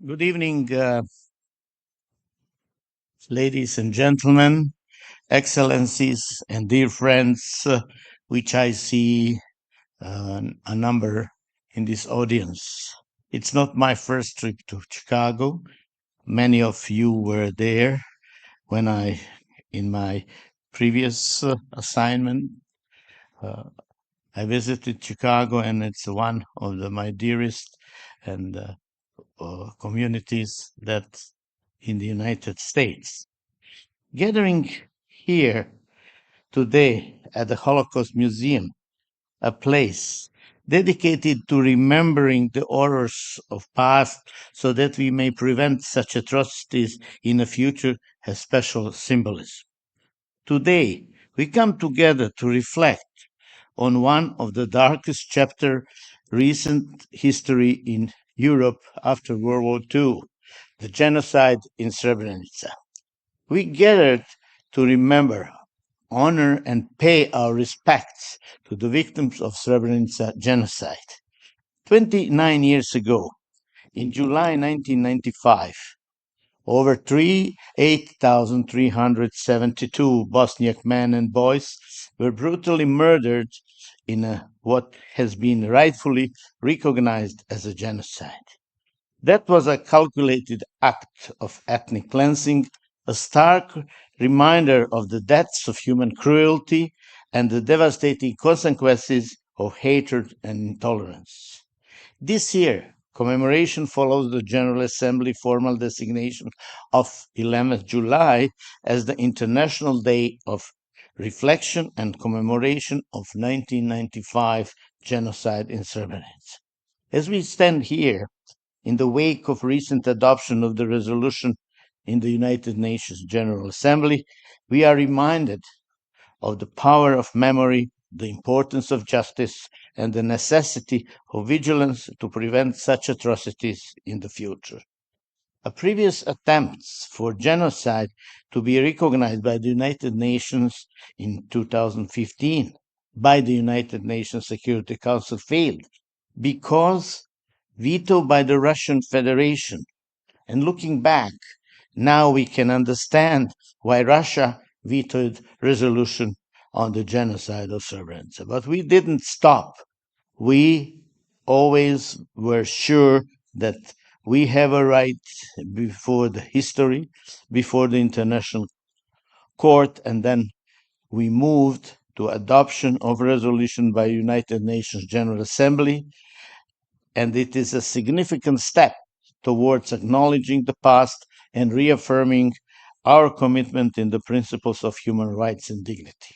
Good evening, ladies and gentlemen, excellencies, and dear friends, which I see a number in this audience. It's not my first trip to Chicago. Many of you were there when in my previous assignment, uh, I visited Chicago, and it's one of my dearest and communities that in the United States. Gathering here today at the Holocaust Museum, a place dedicated to remembering the horrors of past so that we may prevent such atrocities in the future, has special symbolism. Today, we come together to reflect on one of the darkest chapter recent history in Europe after World War II, the genocide in Srebrenica. We gathered to remember, honor, and pay our respects to the victims of Srebrenica genocide. 29 years ago, in July 1995, over 8,372 Bosniak men and boys were brutally murdered in what has been rightfully recognized as a genocide. That was a calculated act of ethnic cleansing, a stark reminder of the depths of human cruelty and the devastating consequences of hatred and intolerance. This year, commemoration follows the General Assembly formal designation of 11th July as the International Day of Reflection and Commemoration of 1995 genocide in Srebrenica. As we stand here, in the wake of recent adoption of the resolution in the United Nations General Assembly, we are reminded of the power of memory, the importance of justice, and the necessity of vigilance to prevent such atrocities in the future. A previous attempts for genocide to be recognized by the United Nations in 2015 by the United Nations Security Council failed because vetoed by the Russian Federation. And looking back, now we can understand why Russia vetoed resolution on the genocide of Srebrenica. But we didn't stop. We always were sure that we have a right before the history, before the international court, and then we moved to adoption of resolution by United Nations General Assembly, and it is a significant step towards acknowledging the past and reaffirming our commitment in the principles of human rights and dignity.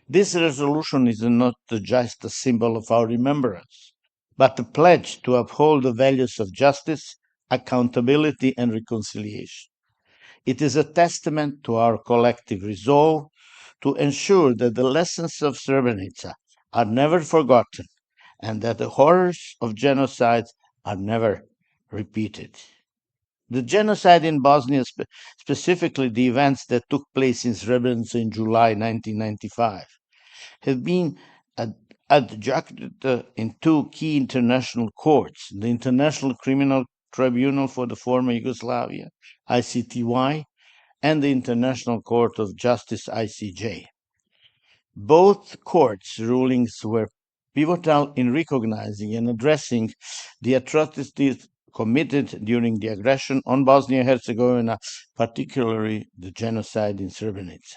This resolution is not just a symbol of our remembrance, but a pledge to uphold the values of justice, accountability, and reconciliation. It is a testament to our collective resolve to ensure that the lessons of Srebrenica are never forgotten and that the horrors of genocide are never repeated. The genocide in Bosnia, specifically the events that took place in Srebrenica in July 1995, have been adjudicated in two key international courts, the International Criminal Tribunal for the former Yugoslavia, ICTY, and the International Court of Justice, ICJ. Both courts' rulings were pivotal in recognizing and addressing the atrocities committed during the aggression on Bosnia-Herzegovina, particularly the genocide in Srebrenica.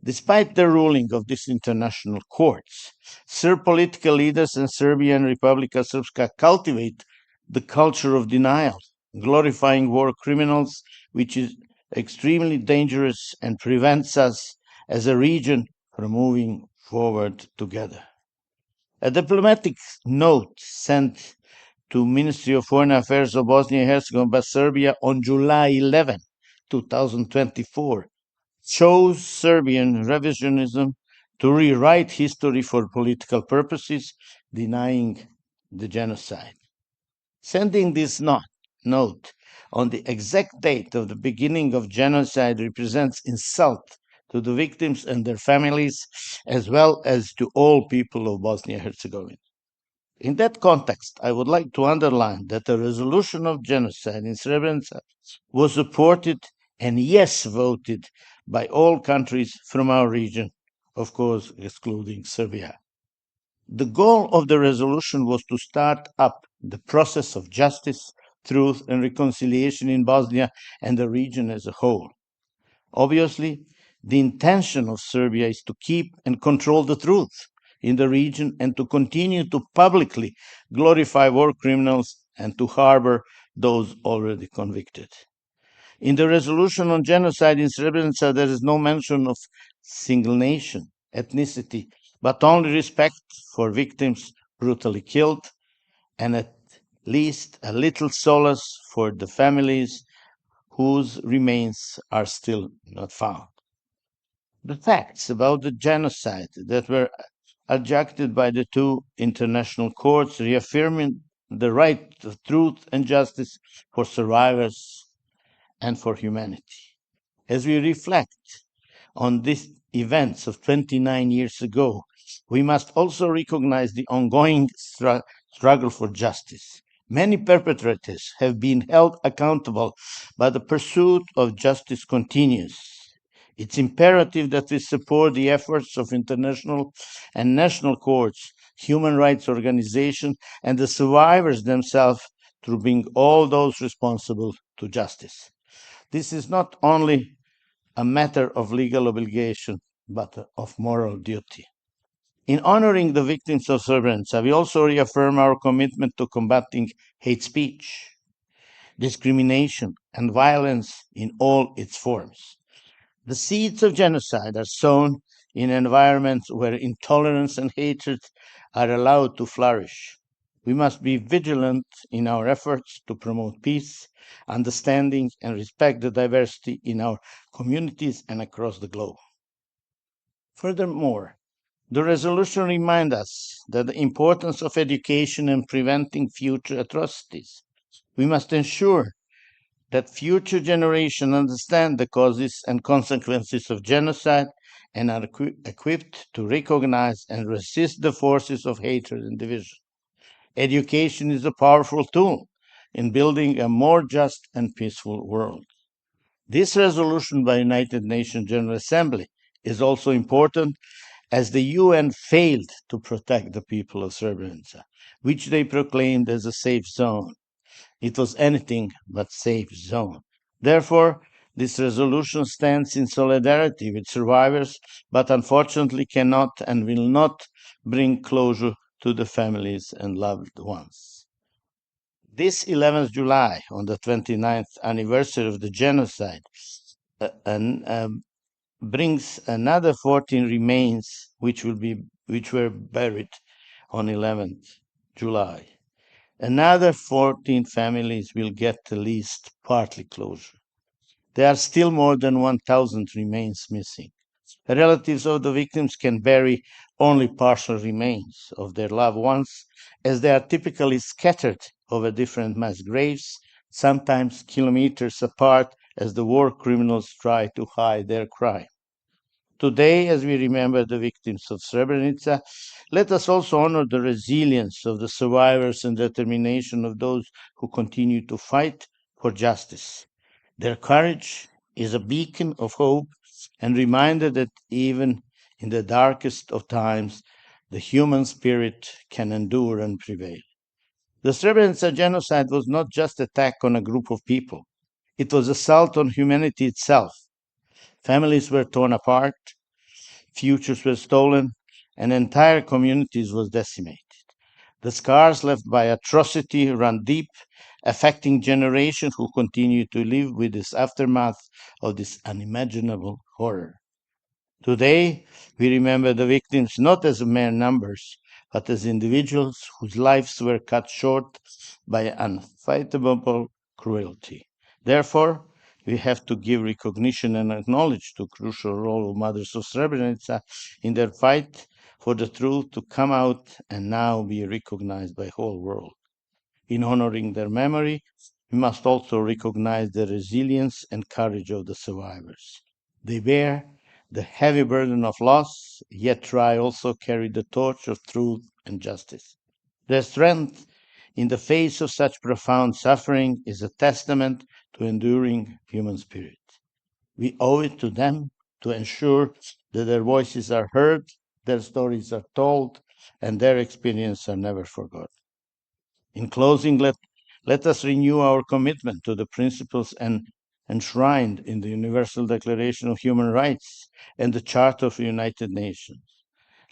Despite the ruling of these international courts, Serb political leaders in Serbia and Republika Srpska cultivate the culture of denial, glorifying war criminals, which is extremely dangerous and prevents us as a region from moving forward together. A diplomatic note sent to Ministry of Foreign Affairs of Bosnia and Herzegovina by Serbia on July 11, 2024, chose Serbian revisionism to rewrite history for political purposes, denying the genocide. Sending this note on the exact date of the beginning of genocide represents insult to the victims and their families, as well as to all people of Bosnia and Herzegovina. In that context, I would like to underline that the resolution of genocide in Srebrenica was supported and, yes, voted by all countries from our region, of course, excluding Serbia. The goal of the resolution was to start up the process of justice, truth, and reconciliation in Bosnia and the region as a whole. Obviously, the intention of Serbia is to keep and control the truth in the region and to continue to publicly glorify war criminals and to harbor those already convicted. In the resolution on genocide in Srebrenica, there is no mention of single nation, ethnicity, but only respect for victims brutally killed and at least a little solace for the families whose remains are still not found. The facts about the genocide that were adjudicated by the two international courts reaffirming the right of truth and justice for survivors and for humanity. As we reflect on these events of 29 years ago, we must also recognize the ongoing struggle for justice. Many perpetrators have been held accountable, but the pursuit of justice continues. It's imperative that we support the efforts of international and national courts, human rights organizations, and the survivors themselves to bring all those responsible to justice. This is not only a matter of legal obligation, but of moral duty. In honoring the victims of Srebrenica, we also reaffirm our commitment to combating hate speech, discrimination, and violence in all its forms. The seeds of genocide are sown in environments where intolerance and hatred are allowed to flourish. We must be vigilant in our efforts to promote peace, understanding, and respect the diversity in our communities and across the globe. Furthermore, the resolution reminds us that the importance of education and preventing future atrocities. We must ensure that future generations understand the causes and consequences of genocide and are equipped to recognize and resist the forces of hatred and division. Education is a powerful tool in building a more just and peaceful world. This resolution by United Nations General Assembly is also important as the UN failed to protect the people of Srebrenica, which they proclaimed as a safe zone. It was anything but safe zone. Therefore, this resolution stands in solidarity with survivors, but unfortunately cannot and will not bring closure to the families and loved ones. This 11th July, on the 29th anniversary of the genocide, and brings another 14 remains which were buried on 11th July. Another 14 families will get at least partly closure. There are still more than 1,000 remains missing. Relatives of the victims can bury only partial remains of their loved ones, as they are typically scattered over different mass graves, sometimes kilometers apart, as the war criminals try to hide their crime. Today, as we remember the victims of Srebrenica, let us also honor the resilience of the survivors and determination of those who continue to fight for justice. Their courage is a beacon of hope and reminder that even in the darkest of times, the human spirit can endure and prevail. The Srebrenica genocide was not just an attack on a group of people. It was assault on humanity itself. Families were torn apart, futures were stolen, and entire communities were decimated. The scars left by atrocity run deep, affecting generations who continue to live with this aftermath of this unimaginable horror. Today, we remember the victims not as mere numbers, but as individuals whose lives were cut short by unfighting cruelty. Therefore, we have to give recognition and acknowledge the crucial role of mothers of Srebrenica in their fight for the truth to come out and now be recognized by the whole world. In honoring their memory, we must also recognize the resilience and courage of the survivors. They bear the heavy burden of loss, yet try also carry the torch of truth and justice. Their strength in the face of such profound suffering is a testament to enduring human spirit. We owe it to them to ensure that their voices are heard, their stories are told, and their experiences are never forgotten. In closing, let us renew our commitment to the principles enshrined in the Universal Declaration of Human Rights and the Charter of the United Nations.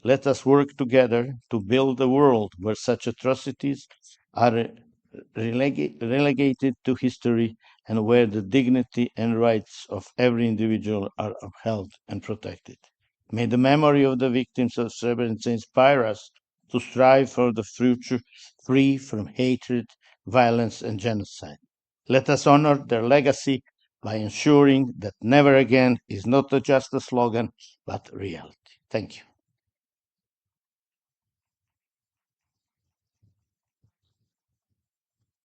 Let us work together to build a world where such atrocities are relegated to history and where the dignity and rights of every individual are upheld and protected. May the memory of the victims of Srebrenica inspire us to strive for the future free from hatred, violence, and genocide. Let us honor their legacy by ensuring that never again is not just a slogan, but reality. Thank you.